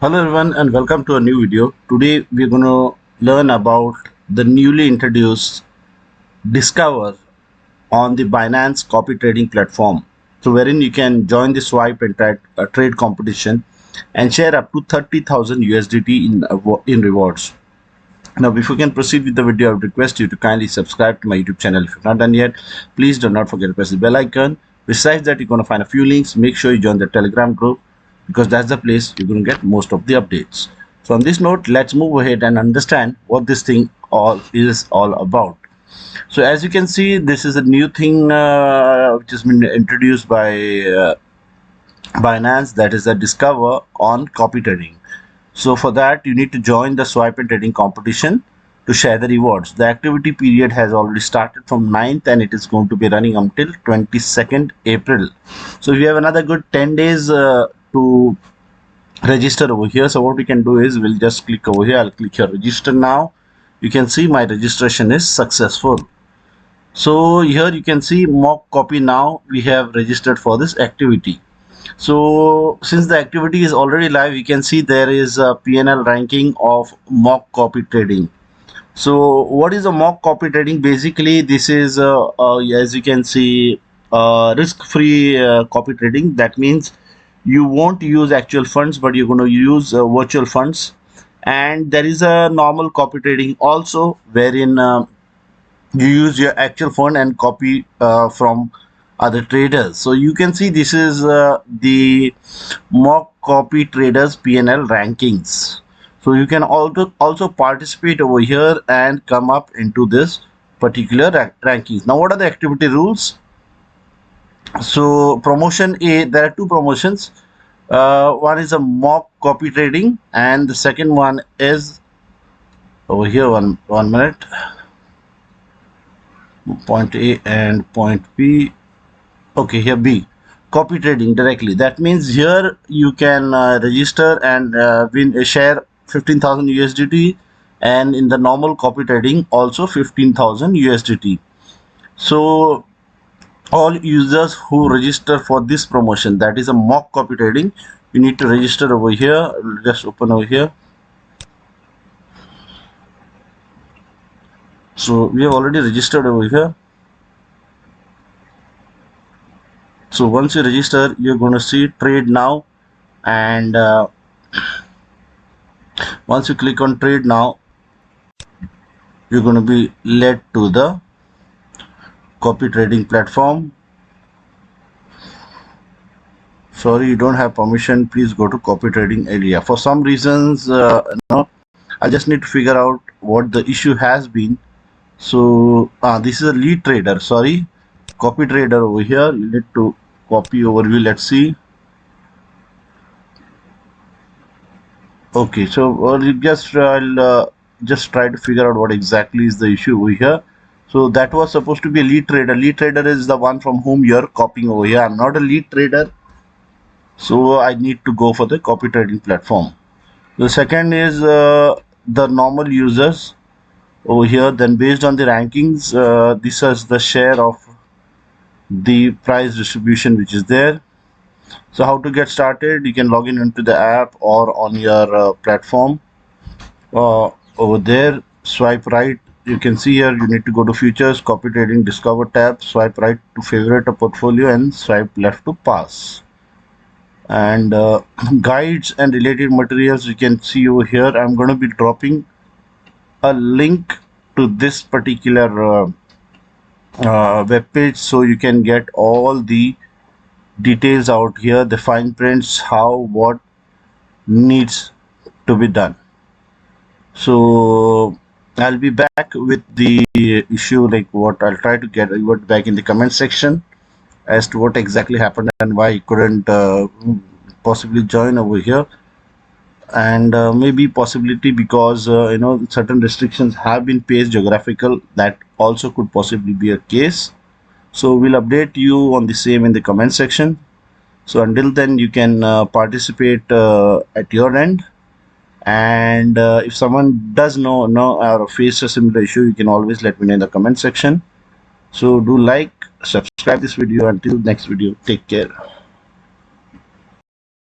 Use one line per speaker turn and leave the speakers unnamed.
Hello everyone and welcome to a new video. Today we're going to learn about the newly introduced Discover on the Binance copy trading platform. So wherein you can join the swipe and trade competition and share up to 30,000 USDT in rewards. Now before we can proceed with the video, I would request you to kindly subscribe to my YouTube channel if you've not done yet. Please do not forget to press the bell icon. Besides that, you're going to find a few links. Make sure you join the Telegram group because that's the place you're going to get most of the updates. So on this note, let's move ahead and understand what this thing is all about. So as you can see, this is a new thing which has been introduced by Binance, that is a Discover on copy trading. So for that, you need to join the swipe and trading competition to share the rewards. The activity period has already started from 9th and it is going to be running until 22nd April. So we have another good 10 days to register over here. So what we can do is we'll just click over here. I'll click here register now. You can see my registration is successful. So here you can see mock copy. Now we have registered for this activity. So since the activity is already live, you can see there is a PNL ranking of mock copy trading. So what is a mock copy trading? Basically this is as you can see risk-free copy trading. That means you won't use actual funds, but you're going to use virtual funds. And there is a normal copy trading also, wherein you use your actual fund and copy from other traders. So you can see this is the mock copy traders PNL rankings. So you can also participate over here and come up into this particular rankings. Now what are the activity rules? So promotion A, there are two promotions. One is a mock copy trading and the second one is over here. One minute. Point A and point B. Okay, here B, copy trading directly. That means here you can register and win a share 15,000 USDT, and in the normal copy trading also 15,000 USDT. So all users who register for this promotion, that is a mock copy trading, you need to register over here. Just open over here. So we have already registered over here. So once you register, you're going to see trade now, and once you click on trade now, you're going to be led to the copy trading platform. Sorry, you don't have permission. Please go to copy trading area. For some reasons, I just need to figure out what the issue has been. So this is a lead trader. Sorry, copy trader over here. You need to copy overview. Let's see. Okay, so I'll just try to figure out what exactly is the issue over here. So that was supposed to be a lead trader. Lead trader is the one from whom you're copying over here. I'm not a lead trader, so I need to go for the copy trading platform. The second is the normal users over here. Then based on the rankings, this is the share of the price distribution which is there. So how to get started? You can log in into the app or on your platform. Over there, swipe right. You can see here you need to go to futures, copy trading, discover tab, swipe right to favorite a portfolio and swipe left to pass. And guides and related materials you can see over here. I'm going to be dropping a link to this particular web page, so you can get all the details out here, the fine prints, how what needs to be done. So I'll be back with the issue, like what I'll try to get revert back in the comment section as to what exactly happened and why I couldn't possibly join over here. And maybe possibility because certain restrictions have been placed geographical. That also could possibly be a case. So we'll update you on the same in the comment section. So until then, you can participate at your end. And if someone does know or face a similar issue, you can always let me know in the comment section. So do like, subscribe this video. Until next video, take care.